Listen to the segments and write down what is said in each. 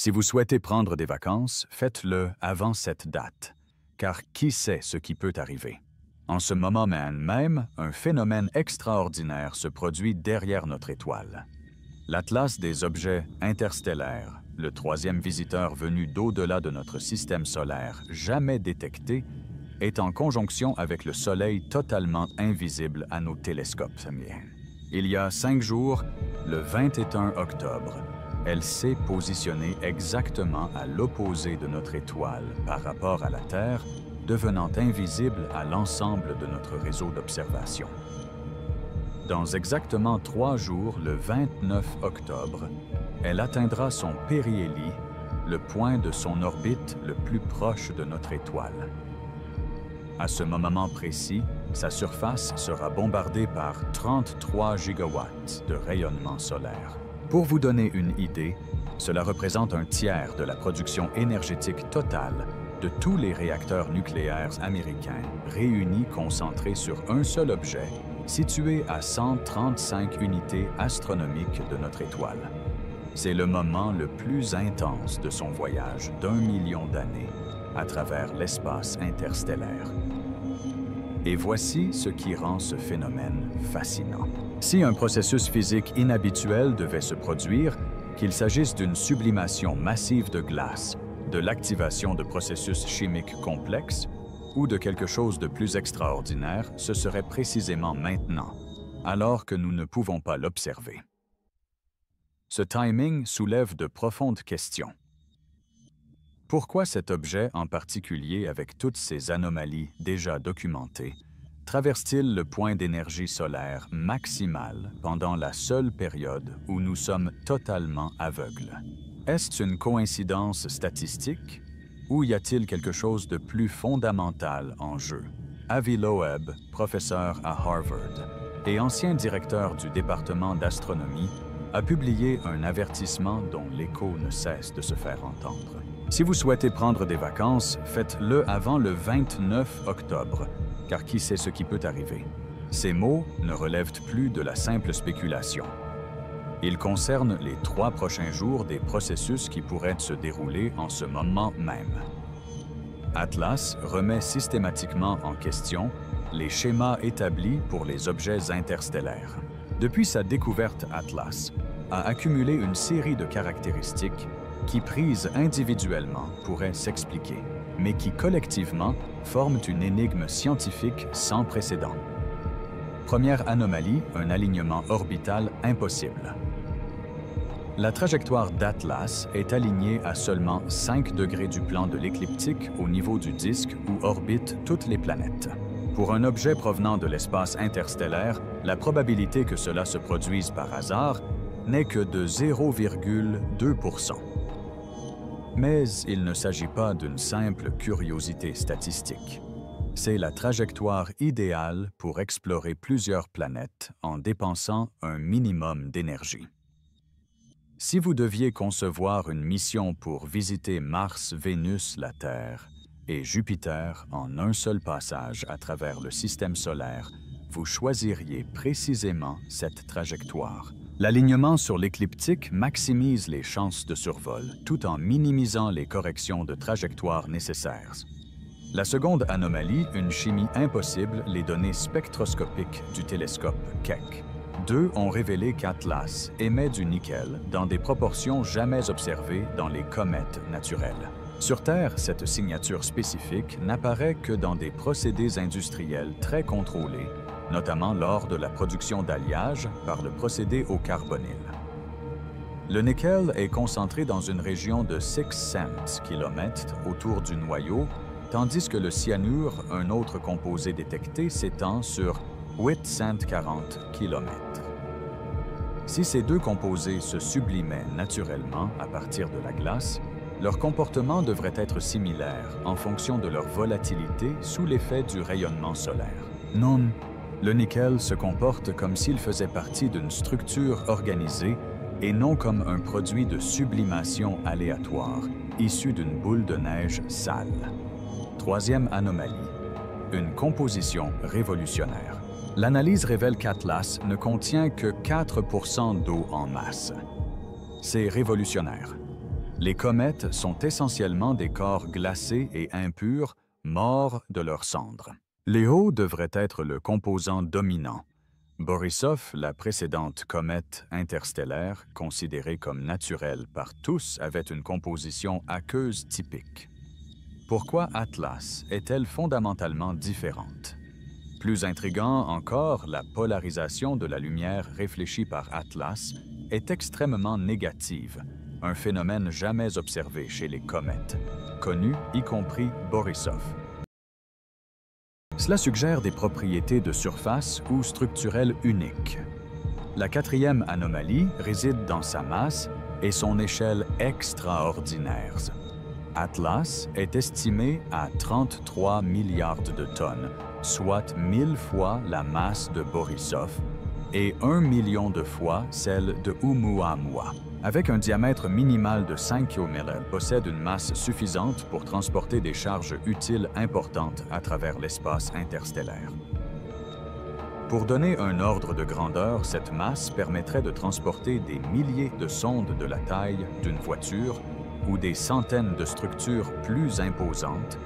Si vous souhaitez prendre des vacances, faites-le avant cette date, car qui sait ce qui peut arriver? En ce moment même, un phénomène extraordinaire se produit derrière notre étoile. L'Atlas des objets interstellaires, le troisième visiteur venu d'au-delà de notre système solaire jamais détecté, est en conjonction avec le Soleil totalement invisible à nos télescopes. Il y a 5 jours, le 21 octobre, elle s'est positionnée exactement à l'opposé de notre étoile par rapport à la Terre, devenant invisible à l'ensemble de notre réseau d'observation. Dans exactement 3 jours, le 29 octobre, elle atteindra son périhélie, le point de son orbite le plus proche de notre étoile. À ce moment précis, sa surface sera bombardée par 33 gigawatts de rayonnement solaire. Pour vous donner une idée, cela représente un tiers de la production énergétique totale de tous les réacteurs nucléaires américains réunis concentrés sur un seul objet situé à 135 unités astronomiques de notre étoile. C'est le moment le plus intense de son voyage d'1 million d'années à travers l'espace interstellaire. Et voici ce qui rend ce phénomène fascinant. Si un processus physique inhabituel devait se produire, qu'il s'agisse d'une sublimation massive de glace, de l'activation de processus chimiques complexes ou de quelque chose de plus extraordinaire, ce serait précisément maintenant, alors que nous ne pouvons pas l'observer. Ce timing soulève de profondes questions. Pourquoi cet objet en particulier, avec toutes ces anomalies déjà documentées, traverse-t-il le point d'énergie solaire maximal pendant la seule période où nous sommes totalement aveugles? Est-ce une coïncidence statistique ou y a-t-il quelque chose de plus fondamental en jeu? Avi Loeb, professeur à Harvard et ancien directeur du département d'astronomie, a publié un avertissement dont l'écho ne cesse de se faire entendre. Si vous souhaitez prendre des vacances, faites-le avant le 29 octobre, car qui sait ce qui peut arriver? Ces mots ne relèvent plus de la simple spéculation. Ils concernent les 3 prochains jours des processus qui pourraient se dérouler en ce moment même. Atlas remet systématiquement en question les schémas établis pour les objets interstellaires. Depuis sa découverte, Atlas a accumulé une série de caractéristiques qui, prises individuellement, pourraient s'expliquer, mais qui collectivement forment une énigme scientifique sans précédent. Première anomalie, un alignement orbital impossible. La trajectoire d'Atlas est alignée à seulement 5 degrés du plan de l'écliptique au niveau du disque où orbitent toutes les planètes. Pour un objet provenant de l'espace interstellaire, la probabilité que cela se produise par hasard n'est que de 0,2%. Mais il ne s'agit pas d'une simple curiosité statistique. C'est la trajectoire idéale pour explorer plusieurs planètes en dépensant un minimum d'énergie. Si vous deviez concevoir une mission pour visiter Mars, Vénus, la Terre et Jupiter en un seul passage à travers le système solaire, vous choisiriez précisément cette trajectoire. L'alignement sur l'écliptique maximise les chances de survol tout en minimisant les corrections de trajectoire nécessaires. La seconde anomalie, une chimie impossible, les données spectroscopiques du télescope Keck. 2 ont révélé qu'Atlas émet du nickel dans des proportions jamais observées dans les comètes naturelles. Sur Terre, cette signature spécifique n'apparaît que dans des procédés industriels très contrôlés, notamment lors de la production d'alliage par le procédé au carbonyle. Le nickel est concentré dans une région de 600 km autour du noyau, tandis que le cyanure, un autre composé détecté, s'étend sur 840 km. Si ces 2 composés se sublimaient naturellement à partir de la glace, leur comportement devrait être similaire en fonction de leur volatilité sous l'effet du rayonnement solaire. Non, le nickel se comporte comme s'il faisait partie d'une structure organisée et non comme un produit de sublimation aléatoire, issu d'une boule de neige sale. Troisième anomalie, une composition révolutionnaire. L'analyse révèle qu'Atlas ne contient que 4% d'eau en masse. C'est révolutionnaire. Les comètes sont essentiellement des corps glacés et impurs, morts de leurs cendres. Léo devrait être le composant dominant. Borisov, la précédente comète interstellaire, considérée comme naturelle par tous, avait une composition aqueuse typique. Pourquoi Atlas est-elle fondamentalement différente? Plus intriguant encore, la polarisation de la lumière réfléchie par Atlas est extrêmement négative, un phénomène jamais observé chez les comètes, connu y compris Borisov. Cela suggère des propriétés de surface ou structurelles uniques. La quatrième anomalie réside dans sa masse et son échelle extraordinaire. Atlas est estimé à 33 milliards de tonnes, soit 1000 fois la masse de Borisov et 1 million de fois celle de Oumuamua. Avec un diamètre minimal de 5 km, elle possède une masse suffisante pour transporter des charges utiles importantes à travers l'espace interstellaire. Pour donner un ordre de grandeur, cette masse permettrait de transporter des milliers de sondes de la taille d'une voiture ou des centaines de structures plus imposantes,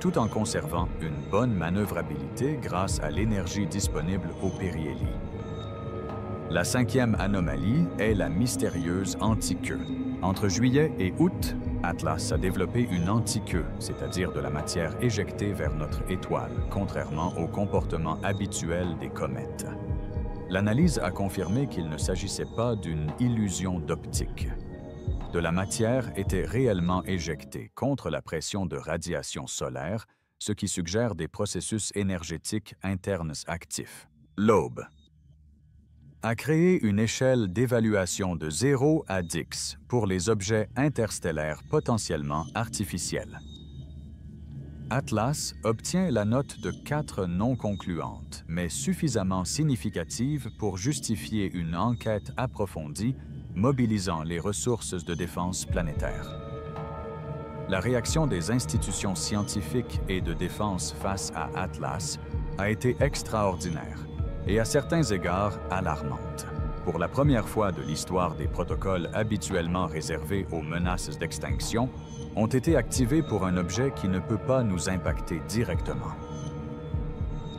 tout en conservant une bonne manœuvrabilité grâce à l'énergie disponible au périhélie. La cinquième anomalie est la mystérieuse antiqueux. Entre juillet et août, Atlas a développé une antiqueux, c'est-à-dire de la matière éjectée vers notre étoile, contrairement au comportement habituel des comètes. L'analyse a confirmé qu'il ne s'agissait pas d'une illusion d'optique. De la matière était réellement éjectée contre la pression de radiation solaire, ce qui suggère des processus énergétiques internes actifs. L'aube a créé une échelle d'évaluation de 0 à 10 pour les objets interstellaires potentiellement artificiels. Atlas obtient la note de 4 non concluantes, mais suffisamment significative pour justifier une enquête approfondie mobilisant les ressources de défense planétaire. La réaction des institutions scientifiques et de défense face à Atlas a été extraordinaire et à certains égards alarmante. Pour la première fois de l'histoire, des protocoles habituellement réservés aux menaces d'extinction ont été activés pour un objet qui ne peut pas nous impacter directement.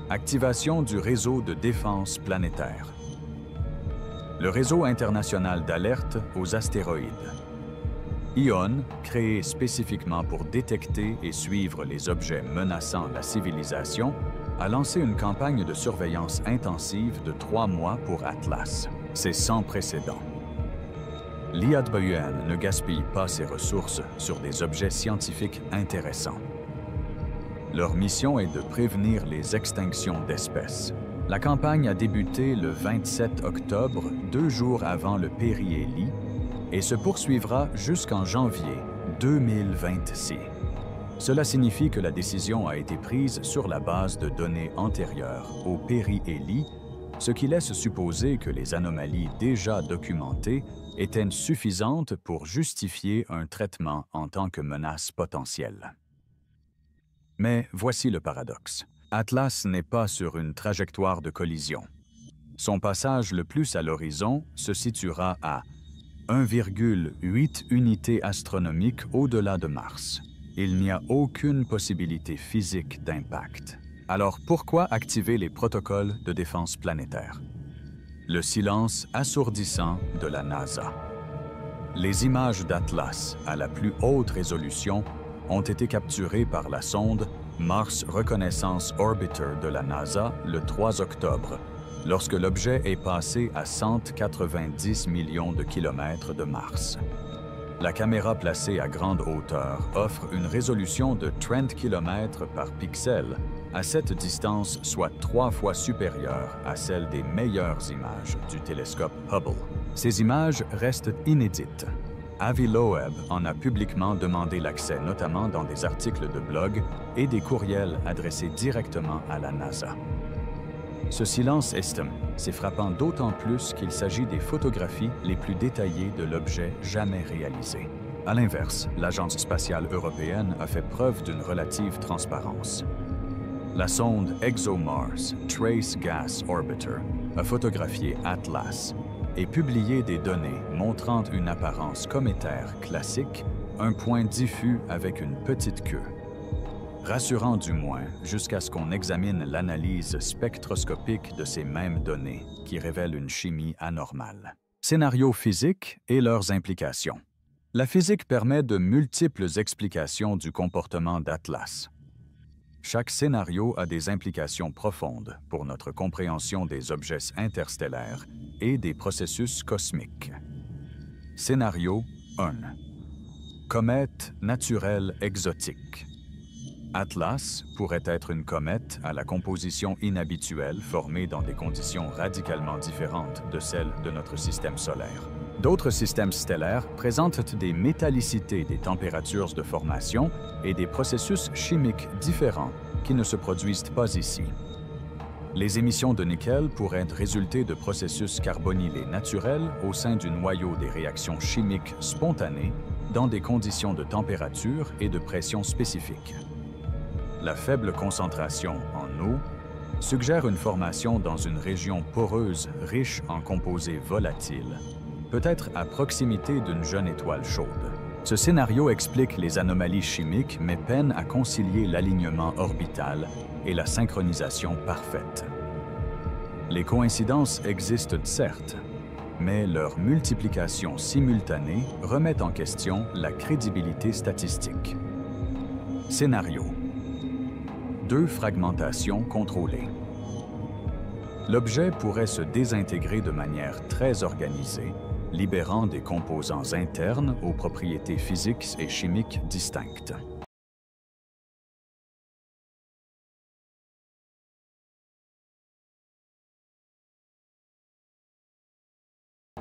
Activation du réseau de défense planétaire. Le réseau international d'alerte aux astéroïdes. ION, créé spécifiquement pour détecter et suivre les objets menaçant la civilisation, a lancé une campagne de surveillance intensive de 3 mois pour Atlas. C'est sans précédent. L'IADBUN ne gaspille pas ses ressources sur des objets scientifiques intéressants. Leur mission est de prévenir les extinctions d'espèces. La campagne a débuté le 27 octobre, 2 jours avant le périhélie, et se poursuivra jusqu'en janvier 2026. Cela signifie que la décision a été prise sur la base de données antérieures au périhélie, ce qui laisse supposer que les anomalies déjà documentées étaient suffisantes pour justifier un traitement en tant que menace potentielle. Mais voici le paradoxe. Atlas n'est pas sur une trajectoire de collision. Son passage le plus à l'horizon se situera à 1,8 unités astronomiques au-delà de Mars. Il n'y a aucune possibilité physique d'impact. Alors pourquoi activer les protocoles de défense planétaire? Le silence assourdissant de la NASA. Les images d'Atlas à la plus haute résolution ont été capturées par la sonde Mars Reconnaissance Orbiter de la NASA le 3 octobre, lorsque l'objet est passé à 190 millions de kilomètres de Mars. La caméra placée à grande hauteur offre une résolution de 30 km par pixel, à cette distance soit 3 fois supérieure à celle des meilleures images du télescope Hubble. Ces images restent inédites. Avi Loeb en a publiquement demandé l'accès, notamment dans des articles de blog et des courriels adressés directement à la NASA. Ce silence c'est frappant d'autant plus qu'il s'agit des photographies les plus détaillées de l'objet jamais réalisé. À l'inverse, l'Agence spatiale européenne a fait preuve d'une relative transparence. La sonde ExoMars Trace Gas Orbiter a photographié Atlas et publié des données montrant une apparence cométaire classique un point diffus avec une petite queue. Rassurant du moins, jusqu'à ce qu'on examine l'analyse spectroscopique de ces mêmes données qui révèlent une chimie anormale. Scénarios physiques et leurs implications. La physique permet de multiples explications du comportement d'Atlas. Chaque scénario a des implications profondes pour notre compréhension des objets interstellaires et des processus cosmiques. Scénario 1. Comète naturelle exotique. Atlas pourrait être une comète à la composition inhabituelle formée dans des conditions radicalement différentes de celles de notre système solaire. D'autres systèmes stellaires présentent des métallicités des températures de formation et des processus chimiques différents qui ne se produisent pas ici. Les émissions de nickel pourraient résulter de processus carbonylés naturels au sein du noyau des réactions chimiques spontanées dans des conditions de température et de pression spécifiques. La faible concentration en eau suggère une formation dans une région poreuse riche en composés volatiles, peut-être à proximité d'une jeune étoile chaude. Ce scénario explique les anomalies chimiques mais peine à concilier l'alignement orbital et la synchronisation parfaite. Les coïncidences existent certes, mais leur multiplication simultanée remet en question la crédibilité statistique. Scénario 2. Fragmentation contrôlée. L'objet pourrait se désintégrer de manière très organisée, libérant des composants internes aux propriétés physiques et chimiques distinctes.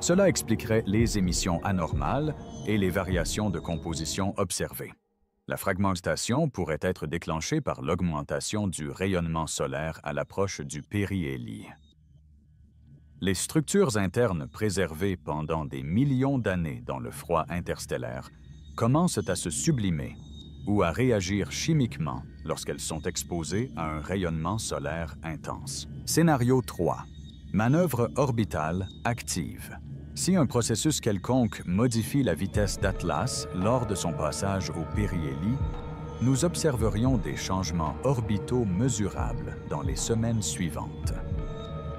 Cela expliquerait les émissions anormales et les variations de composition observées. La fragmentation pourrait être déclenchée par l'augmentation du rayonnement solaire à l'approche du périhélie. Les structures internes préservées pendant des millions d'années dans le froid interstellaire commencent à se sublimer ou à réagir chimiquement lorsqu'elles sont exposées à un rayonnement solaire intense. Scénario 3. Manœuvre orbitale active. Si un processus quelconque modifie la vitesse d'Atlas lors de son passage au périhélie, nous observerions des changements orbitaux mesurables dans les semaines suivantes.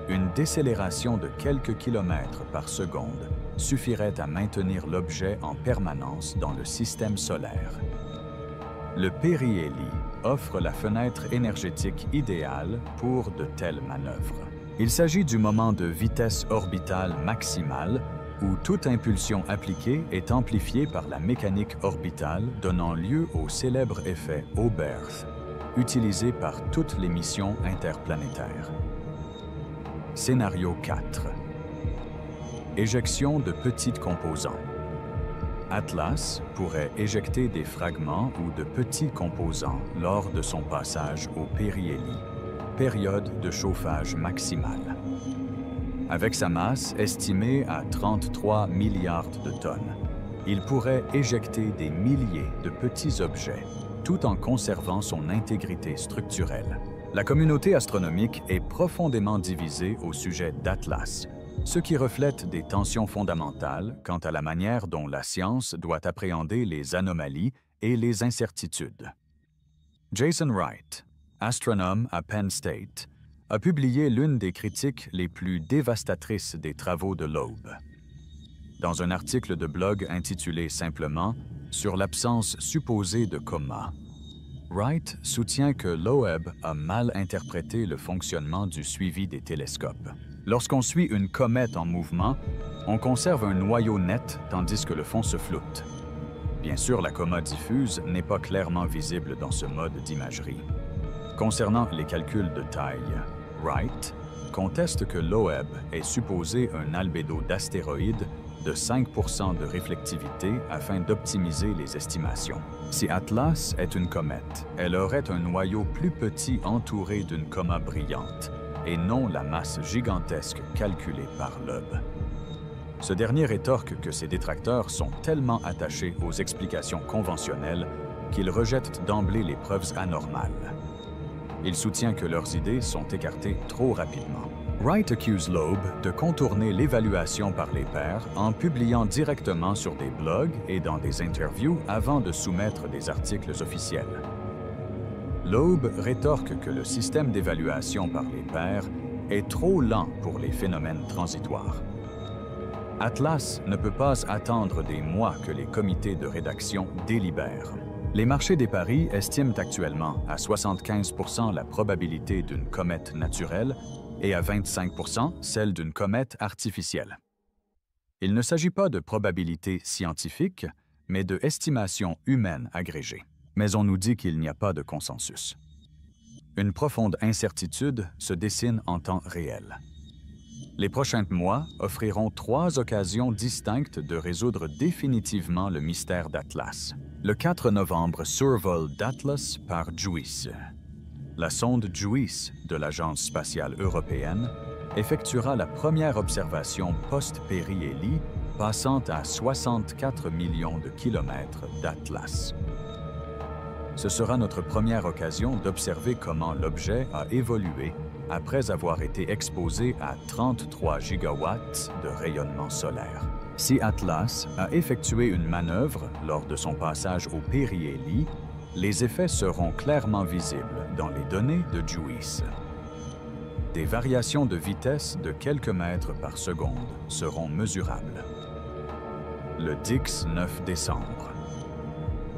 Une décélération de quelques kilomètres par seconde suffirait à maintenir l'objet en permanence dans le système solaire. Le périhélie offre la fenêtre énergétique idéale pour de telles manœuvres. Il s'agit du moment de vitesse orbitale maximale où toute impulsion appliquée est amplifiée par la mécanique orbitale donnant lieu au célèbre effet Oberth, utilisé par toutes les missions interplanétaires. Scénario 4. Éjection de petits composants. Atlas pourrait éjecter des fragments ou de petits composants lors de son passage au périhélie, période de chauffage maximale. Avec sa masse estimée à 33 milliards de tonnes, il pourrait éjecter des milliers de petits objets tout en conservant son intégrité structurelle. La communauté astronomique est profondément divisée au sujet d'Atlas, ce qui reflète des tensions fondamentales quant à la manière dont la science doit appréhender les anomalies et les incertitudes. Jason Wright, astronome à Penn State, a publié l'une des critiques les plus dévastatrices des travaux de Loeb. Dans un article de blog intitulé simplement « Sur l'absence supposée de coma », Wright soutient que Loeb a mal interprété le fonctionnement du suivi des télescopes. Lorsqu'on suit une comète en mouvement, on conserve un noyau net tandis que le fond se floute. Bien sûr, la coma diffuse n'est pas clairement visible dans ce mode d'imagerie. Concernant les calculs de taille, Wright conteste que Loeb ait supposé un albédo d'astéroïde de 5% de réflectivité afin d'optimiser les estimations. Si Atlas est une comète, elle aurait un noyau plus petit entouré d'une coma brillante et non la masse gigantesque calculée par Loeb. Ce dernier rétorque que ses détracteurs sont tellement attachés aux explications conventionnelles qu'ils rejettent d'emblée les preuves anormales. Il soutient que leurs idées sont écartées trop rapidement. Wright accuse Loeb de contourner l'évaluation par les pairs en publiant directement sur des blogs et dans des interviews avant de soumettre des articles officiels. Loeb rétorque que le système d'évaluation par les pairs est trop lent pour les phénomènes transitoires. Atlas ne peut pas attendre des mois que les comités de rédaction délibèrent. Les marchés des paris estiment actuellement à 75% la probabilité d'une comète naturelle et à 25% celle d'une comète artificielle. Il ne s'agit pas de probabilité scientifique, mais de estimation humaine agrégée. Mais on nous dit qu'il n'y a pas de consensus. Une profonde incertitude se dessine en temps réel. Les prochains mois offriront 3 occasions distinctes de résoudre définitivement le mystère d'Atlas. Le 4 novembre, survol d'Atlas par JUICE. La sonde JUICE de l'Agence spatiale européenne effectuera la première observation post-périhélie passant à 64 millions de kilomètres d'Atlas. Ce sera notre première occasion d'observer comment l'objet a évolué après avoir été exposé à 33 gigawatts de rayonnement solaire. Si Atlas a effectué une manœuvre lors de son passage au périhélie, les effets seront clairement visibles dans les données de JUICE. Des variations de vitesse de quelques mètres par seconde seront mesurables. Le Dix 9 décembre.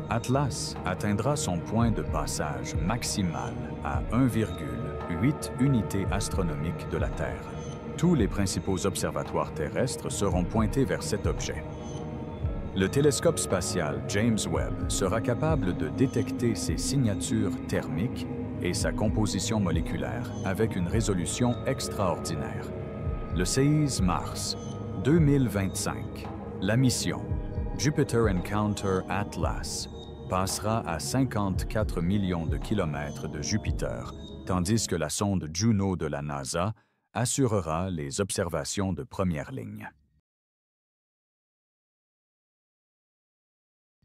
Atlas atteindra son point de passage maximal à 1,8 unités astronomiques de la Terre. Tous les principaux observatoires terrestres seront pointés vers cet objet. Le télescope spatial James Webb sera capable de détecter ses signatures thermiques et sa composition moléculaire avec une résolution extraordinaire. Le 16 mars 2025, la mission Jupiter Encounter Atlas passera à 54 millions de kilomètres de Jupiter, tandis que la sonde Juno de la NASA assurera les observations de première ligne.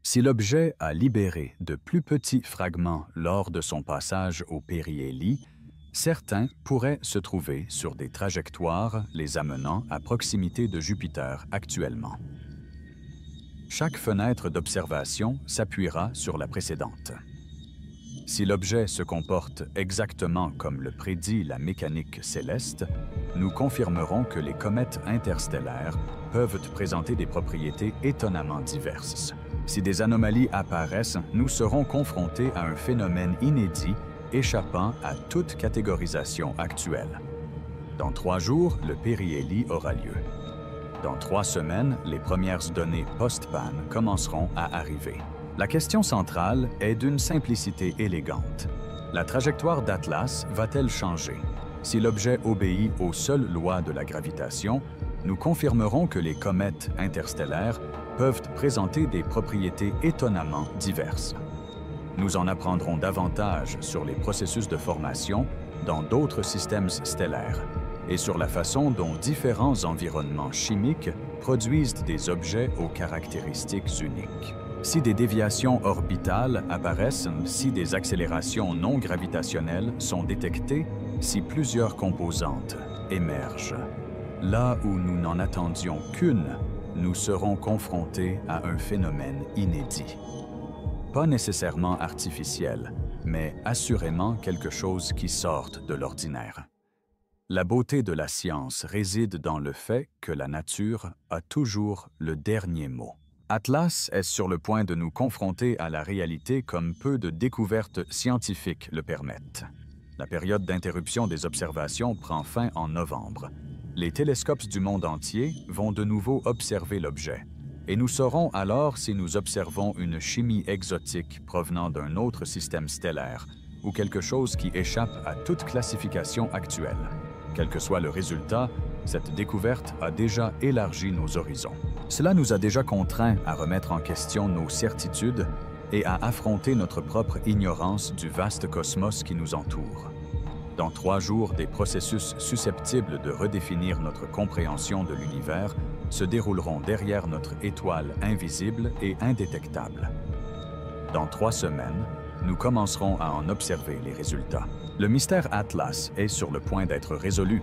Si l'objet a libéré de plus petits fragments lors de son passage au périhélie, certains pourraient se trouver sur des trajectoires les amenant à proximité de Jupiter actuellement. Chaque fenêtre d'observation s'appuiera sur la précédente. Si l'objet se comporte exactement comme le prédit la mécanique céleste, nous confirmerons que les comètes interstellaires peuvent présenter des propriétés étonnamment diverses. Si des anomalies apparaissent, nous serons confrontés à un phénomène inédit échappant à toute catégorisation actuelle. Dans 3 jours, le périhélie aura lieu. Dans 3 semaines, les premières données post-panne commenceront à arriver. La question centrale est d'une simplicité élégante. La trajectoire d'Atlas va-t-elle changer? Si l'objet obéit aux seules lois de la gravitation, nous confirmerons que les comètes interstellaires peuvent présenter des propriétés étonnamment diverses. Nous en apprendrons davantage sur les processus de formation dans d'autres systèmes stellaires et sur la façon dont différents environnements chimiques produisent des objets aux caractéristiques uniques. Si des déviations orbitales apparaissent, si des accélérations non gravitationnelles sont détectées, si plusieurs composantes émergent, là où nous n'en attendions qu'une, nous serons confrontés à un phénomène inédit. Pas nécessairement artificiel, mais assurément quelque chose qui sorte de l'ordinaire. La beauté de la science réside dans le fait que la nature a toujours le dernier mot. Atlas est sur le point de nous confronter à la réalité comme peu de découvertes scientifiques le permettent. La période d'interruption des observations prend fin en novembre. Les télescopes du monde entier vont de nouveau observer l'objet, et nous saurons alors si nous observons une chimie exotique provenant d'un autre système stellaire ou quelque chose qui échappe à toute classification actuelle. Quel que soit le résultat, cette découverte a déjà élargi nos horizons. Cela nous a déjà contraints à remettre en question nos certitudes et à affronter notre propre ignorance du vaste cosmos qui nous entoure. Dans 3 jours, des processus susceptibles de redéfinir notre compréhension de l'univers se dérouleront derrière notre étoile invisible et indétectable. Dans 3 semaines, nous commencerons à en observer les résultats. Le mystère Atlas est sur le point d'être résolu.